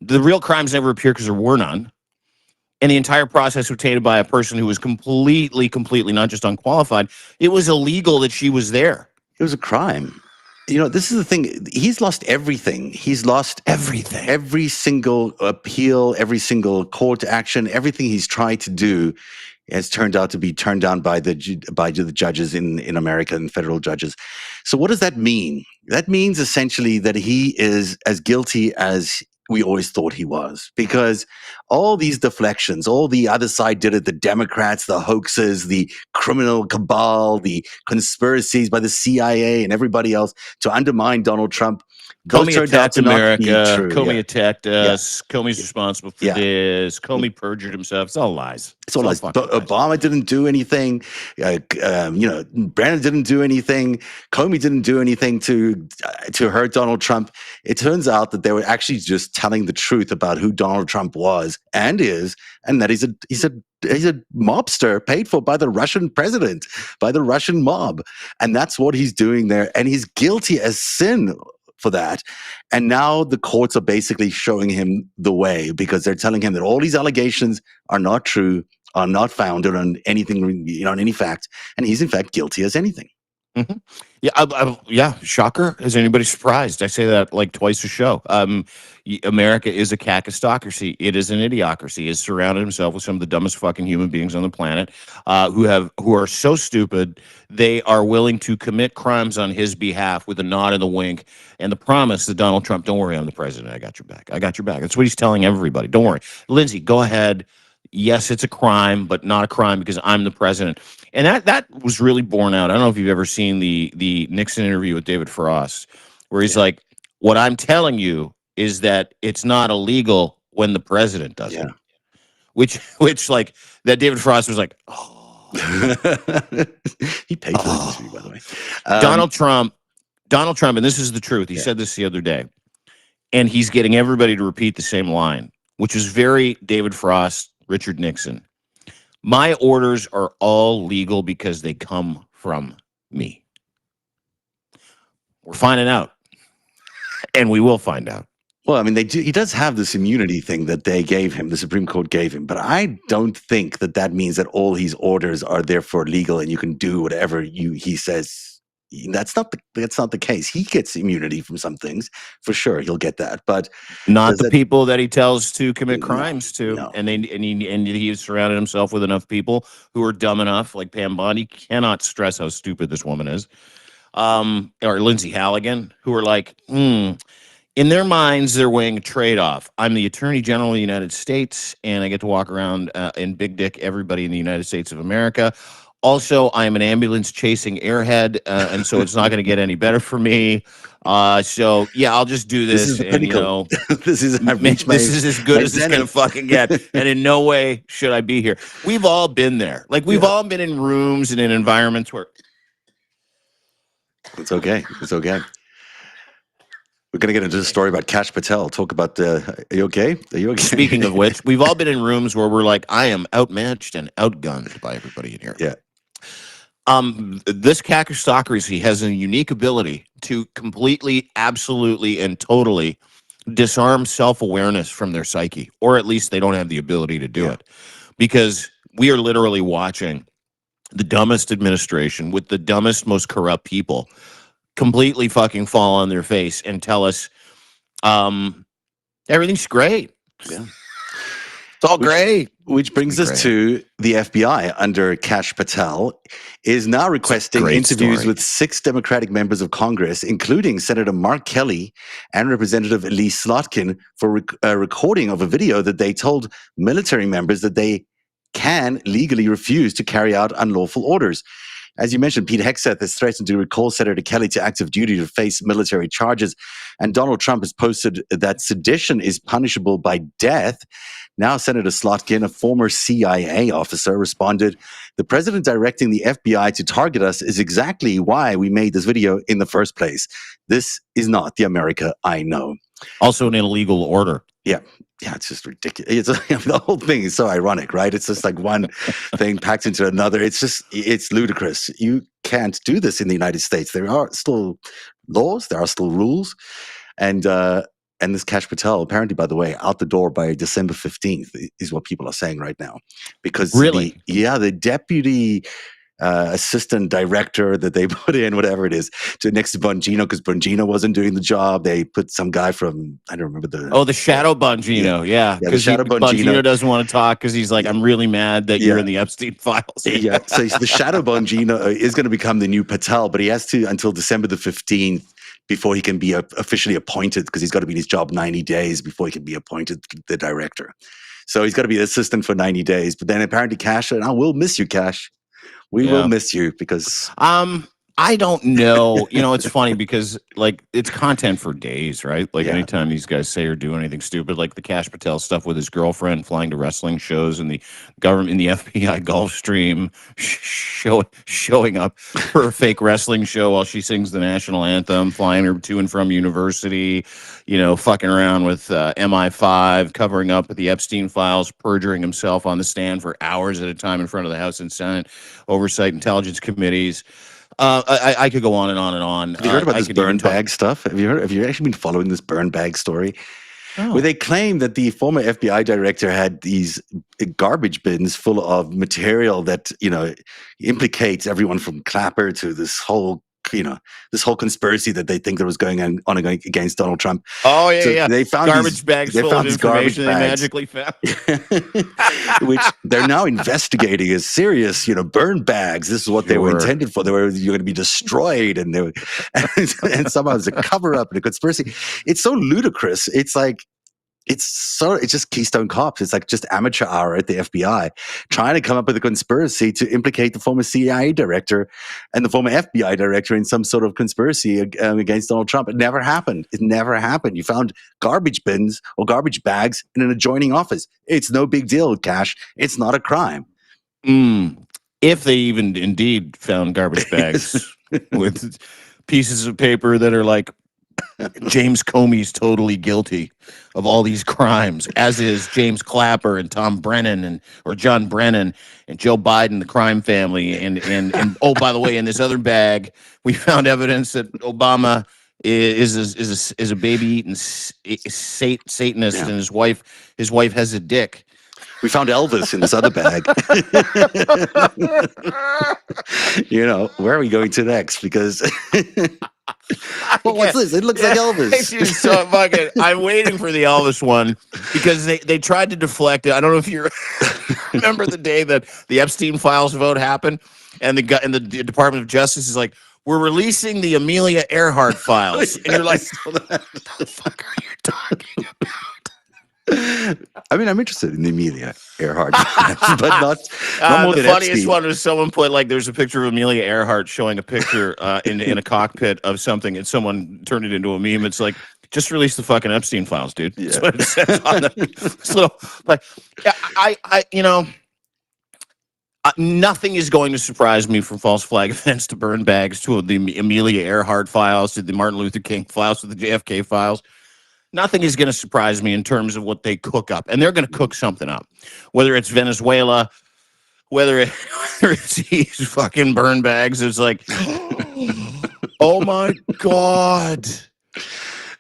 The real crimes never appear because there were none, and the entire process was tainted by a person who was completely not just unqualified. It was illegal that she was there. It was a crime. You know, this is the thing. He's lost everything. He's lost everything. Every single appeal, every single court action, everything he's tried to do has turned out to be turned down by the judges in America and federal judges. So what does that mean? That means essentially that he is as guilty as we always thought he was, because all these deflections, all the other side did it, the Democrats, the hoaxes, the criminal cabal, the conspiracies by the CIA and everybody else to undermine Donald Trump. Comey attacked America. Comey attacked us. Comey's responsible for this. Comey perjured himself. It's all lies. It's all lies. Obama didn't do anything. Brandon didn't do anything. Comey didn't do anything to hurt Donald Trump. It turns out that they were actually just telling the truth about who Donald Trump was and is, and that he's a mobster paid for by the Russian president, by the Russian mob, and that's what he's doing there. And he's guilty as sin for that. And now the courts are basically showing him the way, because they're telling him that all these allegations are not true, are not founded on anything, on any fact, and he's in fact guilty as anything. Mm-hmm. Yeah, shocker. Is anybody surprised? I say that like twice a show. America is a cacistocracy. It is an idiocracy. It's surrounded himself with some of the dumbest fucking human beings on the planet, who are so stupid they are willing to commit crimes on his behalf with a nod and a wink and the promise that Donald Trump, don't worry, I'm the president. I got your back. I got your back. That's what he's telling everybody. Don't worry, Lindsay, go ahead. Yes, it's a crime, but not a crime because I'm the president. And that was really borne out. I don't know if you've ever seen the Nixon interview with David Frost, where he's like, what I'm telling you is that it's not illegal when the president does it. Which like that David Frost was like, oh. He paid for this interview, by the way. Donald Trump, and this is the truth. He said this the other day, and he's getting everybody to repeat the same line, which is very David Frost, Richard Nixon. My orders are all legal because they come from me. We're finding out, and we will find out. Well, I mean, he does have this immunity thing that they gave him, the Supreme Court gave him, but I don't think that means that all his orders are therefore legal and you can do whatever he says. That's not the case. He gets immunity from some things, for sure. He'll get that, but not the people that he tells to commit crimes to. No. And he has surrounded himself with enough people who are dumb enough, like Pam Bondi, cannot stress how stupid this woman is, or Lindsay Halligan, who are like, in their minds, they're weighing a trade-off. I'm the Attorney General of the United States, and I get to walk around and big dick everybody in the United States of America. Also, I am an ambulance-chasing airhead, and so it's not going to get any better for me. So, yeah, I'll just do this. And, this is as good as it's going to fucking get. And in no way should I be here. We've all been there. Like, we've all been in rooms and in environments where... It's okay. It's okay. We're going to get into the story about Kash Patel. Talk about, are you okay? Are you okay? Speaking of which, we've all been in rooms where we're like, I am outmatched and outgunned by everybody in here. Yeah. This kakistocracy has a unique ability to completely, absolutely, and totally disarm self-awareness from their psyche, or at least they don't have the ability to do it, because we are literally watching the dumbest administration with the dumbest, most corrupt people completely fucking fall on their face and tell us everything's great. Yeah. It's all great. Which brings us to the FBI under Kash Patel is now requesting interviews with 6 Democratic members of Congress, including Senator Mark Kelly and Representative Elise Slotkin, for a recording of a video that they told military members that they can legally refuse to carry out unlawful orders. As you mentioned, Pete Hegseth has threatened to recall Senator Kelly to active duty to face military charges. And Donald Trump has posted that sedition is punishable by death. Now, Senator Slotkin, a former CIA officer, responded, "The president directing the FBI to target us is exactly why we made this video in the first place. This is not the America I know." Also an illegal order. Yeah, it's just ridiculous. The whole thing is so ironic, right? It's just like one thing packed into another. It's ludicrous. You can't do this in the United States. There are still laws, there are still rules, and this Kash Patel, apparently, by the way, out the door by December 15th is what people are saying right now, because really, the deputy assistant director that they put in, whatever it is, next to Bongino, because Bongino wasn't doing the job. They put some guy from, I don't remember the shadow Bongino, because Bongino doesn't want to talk because he's like, I'm really mad that you're in the Epstein files. Yeah, so the shadow Bongino is going to become the new Patel, but he has to until December the 15th before he can be officially appointed, because he's got to be in his job 90 days before he can be appointed the director. So he's got to be the assistant for 90 days. But then apparently Kash said, we'll miss you, Kash. We will miss you because I don't know. It's funny because like it's content for days, right? Like anytime these guys say or do anything stupid, like the Kash Patel stuff with his girlfriend flying to wrestling shows and the government in the FBI Gulfstream showing up for a fake wrestling show while she sings the national anthem, flying her to and from university, fucking around with MI5, covering up the Epstein files, perjuring himself on the stand for hours at a time in front of the House and Senate Oversight Intelligence Committees. I could go on and on and on. Have you heard about this burn bag stuff? Have you actually been following this burn bag story? Oh. Where they claim that the former FBI director had these garbage bins full of material that, implicates everyone from Clapper to this whole conspiracy that they think there was going on against Donald Trump. Oh, yeah. They found garbage bags full of information they magically found. Which they're now investigating as serious, burn bags. This is what they were intended for. You're going to be destroyed. And somehow there's a cover-up and a conspiracy. It's so ludicrous. It's like, it's just Keystone Cops. It's like just amateur hour at the FBI trying to come up with a conspiracy to implicate the former CIA director and the former FBI director in some sort of conspiracy against Donald Trump. It never happened. You found garbage bins or garbage bags in an adjoining office. It's no big deal, Kash. It's not a crime. If they even indeed found garbage bags with pieces of paper that are like, James Comey's totally guilty of all these crimes, as is James Clapper and Tom Brennan or John Brennan and Joe Biden, the crime family. And oh, by the way, in this other bag, we found evidence that Obama is a baby eating Satanist, and his wife has a dick. We found Elvis in this other bag. Where are we going to next? Because what's this? It looks like Elvis. So fucking, I'm waiting for the Elvis one because they tried to deflect it. I don't know if you remember the day that the Epstein files vote happened, and the Department of Justice is like, we're releasing the Amelia Earhart files, and you're like, what the fuck are you talking about? I mean, I'm interested in the Amelia Earhart, but not more the than funniest Epstein. one was someone put like there's a picture of Amelia Earhart showing a picture in a cockpit of something, and someone turned it into a meme. It's like, just release the fucking Epstein files, dude. Yeah. That's what it says on this little, like, nothing is going to surprise me from false flag events to burn bags to the Amelia Earhart files to the Martin Luther King files to the JFK files. Nothing is going to surprise me in terms of what they cook up. And they're going to cook something up. Whether it's Venezuela, whether it's these fucking burn bags, it's like, oh my God.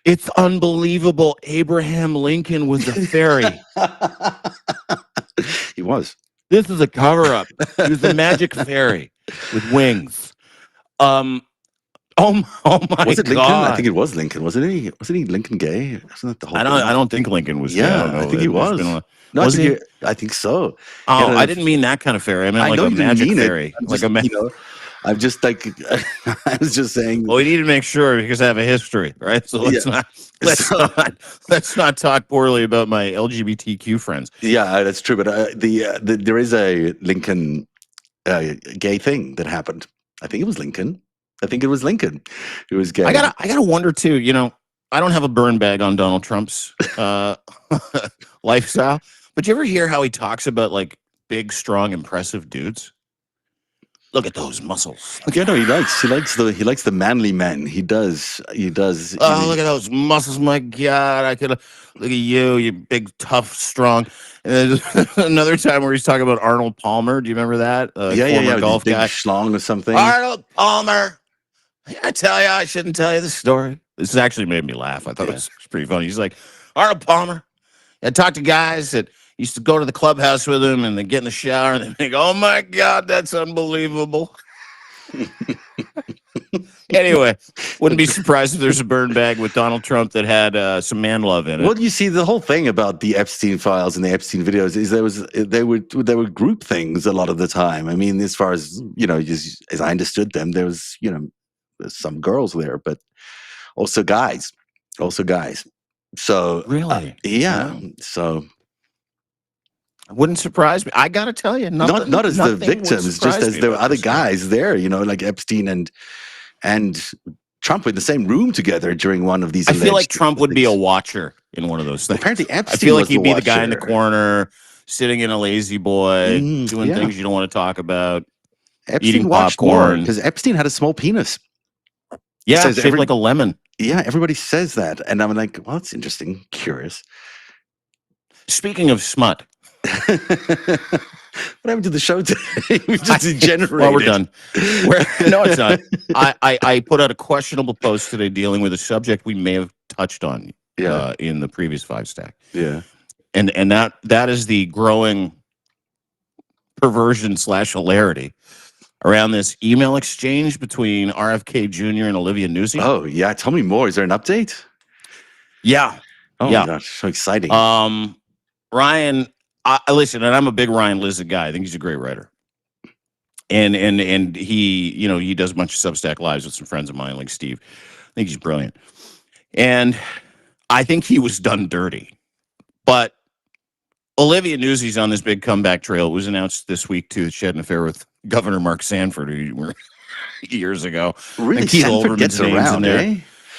It's unbelievable. Abraham Lincoln was a fairy. He was. This is a cover-up. He was a magic fairy with wings. Oh my Was it Lincoln? God. I think it was Lincoln. Wasn't he? Wasn't he Lincoln gay? Wasn't that the whole thing? I don't think Lincoln was gay. I don't know. I think he was. No, was he? I think so. Oh, I didn't mean that kind of fairy. I meant like a magic fairy. Like I'm just like I was just saying. Well, we need to make sure because I have a history, right? So let's not talk poorly about my LGBTQ friends. Yeah, that's true. But there is a Lincoln gay thing that happened. I think it was Lincoln. Who was gay. I gotta wonder too. You know, I don't have a burn bag on Donald Trump's lifestyle, but you ever hear how he talks about like big, strong, impressive dudes? Look at those muscles. Yeah, no, he likes the manly men. He does. Oh, look at those muscles! My God, I could look at you big, tough, strong. And then another time where he's talking about Arnold Palmer. Do you remember that? Former golf big guy, schlong or something. Arnold Palmer. I tell you, I shouldn't tell you the story. This actually made me laugh. I thought it was pretty funny. He's like, Arnold Palmer. I talked to guys that used to go to the clubhouse with him and then get in the shower and they go, oh my God, that's unbelievable. Anyway, wouldn't be surprised if there's a burn bag with Donald Trump that had some man love in it. Well, you see, the whole thing about the Epstein files and the Epstein videos is they were group things a lot of the time. I mean, as far as, as I understood them, there was, some girls there, but also guys. So really, yeah. So it wouldn't surprise me. I gotta tell you, not as the victims, just as there were other guys there, like Epstein and Trump were in the same room together during one of these. I feel like Trump would be a watcher in one of those things. Apparently, Epstein. I feel like he'd be the guy in the corner, sitting in a lazy boy, doing things you don't want to talk about. Epstein eating watched popcorn because Epstein had a small penis. Yeah, shaped like a lemon. Yeah, everybody says that, and I'm like, well, that's interesting, curious. Speaking of smut, what happened to the show today? We just degenerated. Well, we're done. No, it's not. I put out a questionable post today dealing with a subject we may have touched on in the previous five stack. Yeah, and that is the growing perversion / hilarity around this email exchange between RFK Jr. and Olivia Nuzzi. Oh yeah, tell me more. Is there an update? Yeah. Oh my gosh, so exciting. Ryan, listen, and I'm a big Ryan Lizard guy. I think he's a great writer. And he, he does a bunch of Substack lives with some friends of mine, like Steve. I think he's brilliant. And I think he was done dirty. But Olivia Nuzzi's on this big comeback trail. It was announced this week, too, that she had an affair with Governor Mark Sanford years ago. Really? Sanford gets around, eh?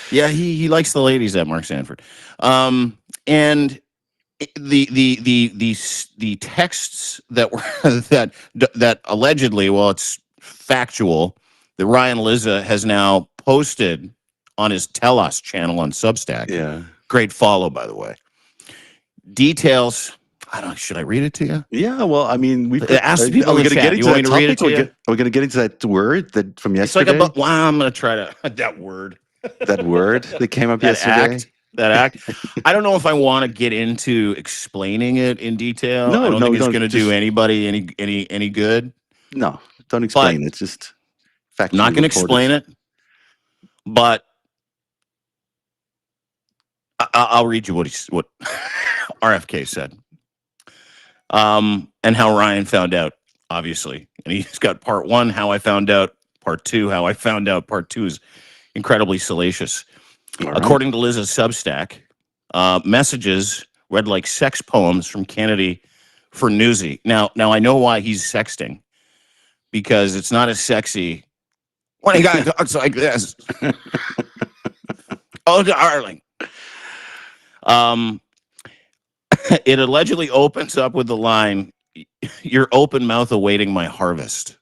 Yeah, he likes the ladies at Mark Sanford. And the texts that were that allegedly, well, it's factual, that Ryan Lizza has now posted on his Tell Us channel on Substack. Yeah. Great follow, by the way. Details. I don't know. Should I read it to you? Yeah. Well, I mean, are we going to get into that topic? Are we going to get into that word that from yesterday? It's like I'm going to try to that word. That word that came up yesterday. That act. I don't know if I want to get into explaining it in detail. I don't think it's going to do anybody any good. No, don't explain. It's just factually. Not going to explain it, but I'll read you what RFK said, and how Ryan found out. Obviously, and he's got part one, how I found out. Part two, how I found out. Part two is incredibly salacious. Right. According to Liz's Substack, messages read like sex poems from Kennedy for Newsy. Now I know why he's sexting, because it's not as sexy when a guy talks like this. Oh, darling. It allegedly opens up with the line, "Your open mouth awaiting my harvest,"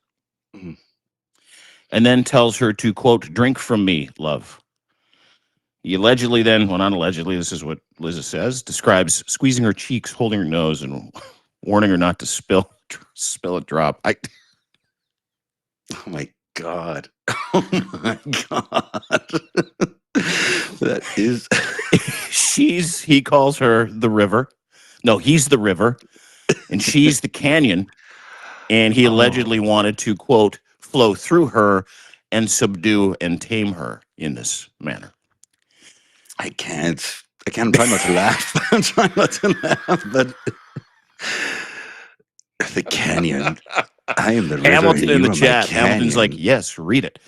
and then tells her to, quote, "drink from me, love." He allegedly then, well, not allegedly, this is what Liz says, describes squeezing her cheeks, holding her nose, and warning her not to spill spill a drop. Oh my God. Oh my God. That is. He calls her the river. No, he's the river, and she's the canyon. And he allegedly wanted to, quote, flow through her and subdue and tame her in this manner. I can't. I'm trying not to laugh. I'm trying not to laugh, but the canyon. I am the river. Hamilton in the you are chat. my canyon. Hamilton's like, yes, read it.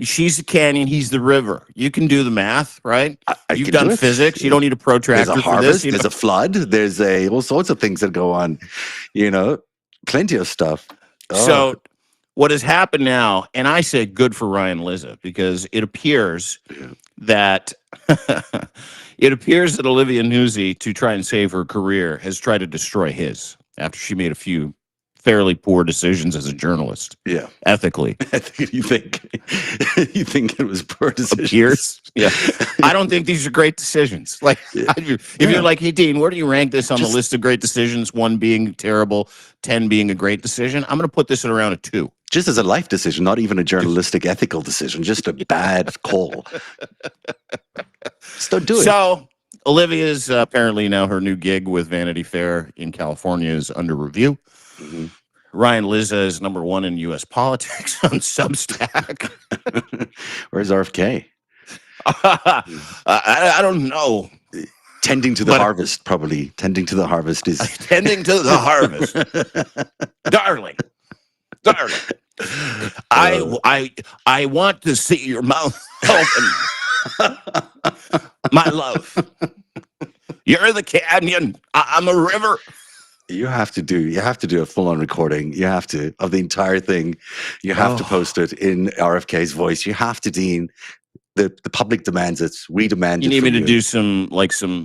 She's the canyon. He's the river. You can do the math, right? You've done physics. You don't need a protractor There's a harvest. for this. There's a flood. There's all sorts of things that go on. Plenty of stuff. So what has happened now, and I say good for Ryan Lizza, because it appears that Olivia Nuzzi, to try and save her career, has tried to destroy his after she made a few fairly poor decisions as a journalist. Yeah, ethically. You think it was poor decisions? Appears. Yeah, I don't think these are great decisions. Like, if you're like, hey Dean, where do you rank this on the list of great decisions? 1 being terrible, 10 being a great decision. I'm going to put this at around a 2. Just as a life decision, not even a journalistic ethical decision. Just a bad call. Just don't do it. So Olivia's apparently now her new gig with Vanity Fair in California is under review. Mm-hmm. Ryan Lizza is number 1 in U.S. politics on Substack. Where's RFK? I don't know. Tending to the harvest, probably. Tending to the harvest is... Tending to the harvest. Darling. I want to see your mouth open. My love. You're the canyon. I'm a river. You have to do a full-on recording. You have to, of the entire thing. You have to post it in RFK's voice. You have to, Dean. The public demands it. We demand it. You need me to do some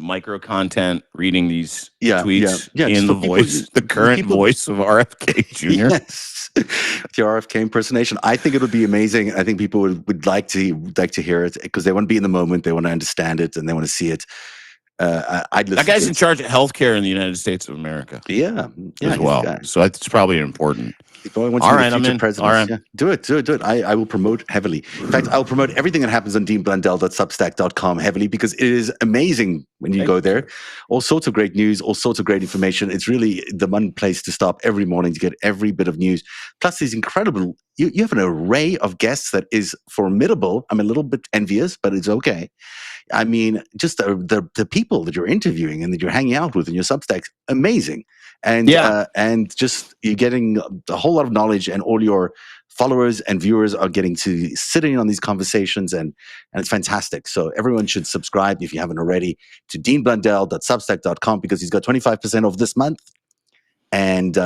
micro content, reading these tweets in the voice, the current voice of RFK Jr. Yes, the RFK impersonation. I think it would be amazing. I think people would like to hear it because they want to be in the moment. They want to understand it and they want to see it. That guy's in charge of healthcare in the United States of America. Yeah, as well. So it's probably important. All right, I'm in. All right. Yeah. Do it. I will promote heavily. In fact, I'll promote everything that happens on deanblundell.substack.com heavily because it is amazing when you go there. All sorts of great news, all sorts of great information. It's really the one place to stop every morning to get every bit of news. Plus, these incredible. You have an array of guests that is formidable. I'm a little bit envious, but it's okay. I mean, just the people that you're interviewing and that you're hanging out with in your Substacks, amazing. And just you're getting a whole lot of knowledge, and all your followers and viewers are getting to sit in on these conversations, and it's fantastic. So everyone should subscribe if you haven't already to deanblundell.substack.com because he's got 25% off this month. And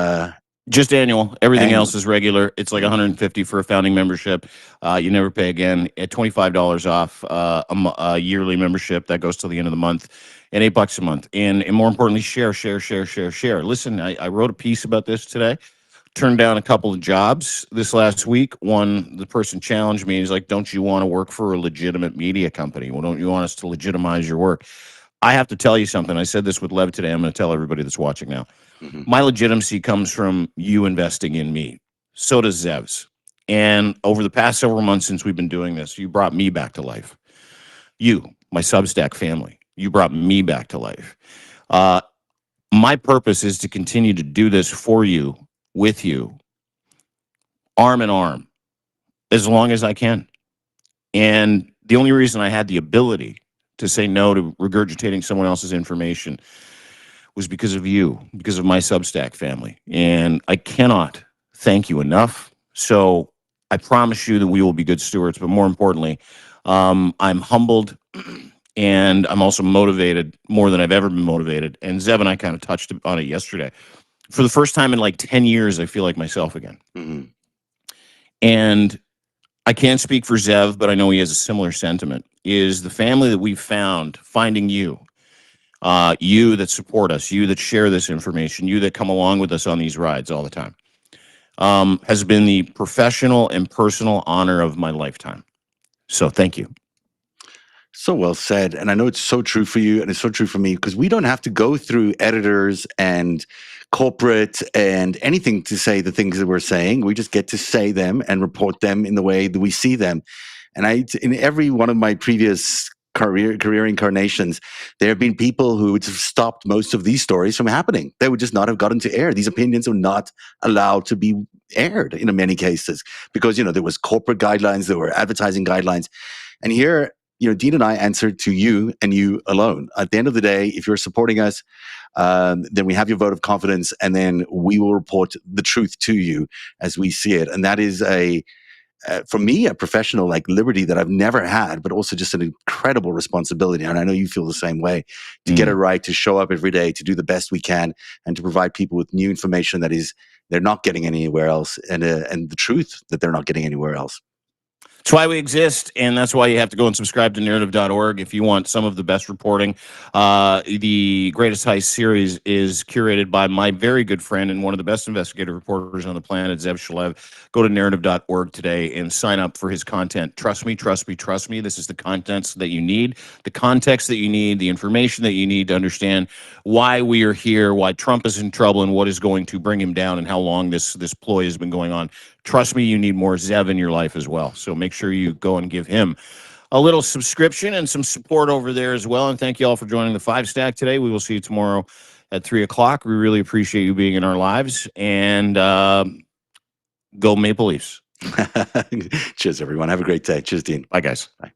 just annual. Everything else is regular. It's like $150 for a founding membership. You never pay again. At $25 off a yearly membership that goes till the end of the month, and $8 a month. And more importantly, share. Listen, I wrote a piece about this today. Turned down a couple of jobs this last week. One, the person challenged me. He's like, "Don't you want to work for a legitimate media company? Well, don't you want us to legitimize your work?" I have to tell you something. I said this with Lev today. I'm going to tell everybody that's watching now. Mm-hmm. My legitimacy comes from you investing in me. So does Zev's. And over the past several months since we've been doing this, you brought me back to life. You, my Substack family, you brought me back to life. My purpose is to continue to do this for you, with you, arm in arm, as long as I can. And the only reason I had the ability to say no to regurgitating someone else's information was because of you, because of my Substack family. And I cannot thank you enough. So I promise you that we will be good stewards. But more importantly, I'm humbled and I'm also motivated more than I've ever been motivated. And Zev and I kind of touched on it yesterday. For the first time in like 10 years, I feel like myself again. Mm-hmm. And I can't speak for Zev, but I know he has a similar sentiment, is the family that we've found, finding you, you that support us, you that share this information, you that come along with us on these rides all the time, has been the professional and personal honor of my lifetime. So thank you. So well said. And I know it's so true for you and it's so true for me because we don't have to go through editors and corporate and anything to say the things that we're saying. We just get to say them and report them in the way that we see them. And in every one of my previous career incarnations, there have been people who would have stopped most of these stories from happening. They would just not have gotten to air. These opinions are not allowed to be aired in many cases because, there was corporate guidelines, there were advertising guidelines. And here, Dean and I answered to you and you alone. At the end of the day, if you're supporting us, then we have your vote of confidence, and then we will report the truth to you as we see it. And that is for me, a professional liberty that I've never had, but also just an incredible responsibility. And I know you feel the same way to get it right, to show up every day, to do the best we can, and to provide people with new information that they're not getting anywhere else, and the truth that they're not getting anywhere else. That's why we exist, and that's why you have to go and subscribe to narrative.org if you want some of the best reporting. The Greatest Heist series is curated by my very good friend and one of the best investigative reporters on the planet, Zev Shalev. Go to narrative.org today and sign up for his content. Trust me, trust me, trust me. This is the content that you need, the context that you need, the information that you need to understand why we are here, why Trump is in trouble, and what is going to bring him down, and how long this ploy has been going on. Trust me, you need more Zev in your life as well. So make sure you go and give him a little subscription and some support over there as well. And thank you all for joining the Five Stack today. We will see you tomorrow at 3 o'clock. We really appreciate you being in our lives. And go Maple Leafs. Cheers, everyone. Have a great day. Cheers, Dean. Bye, guys. Bye.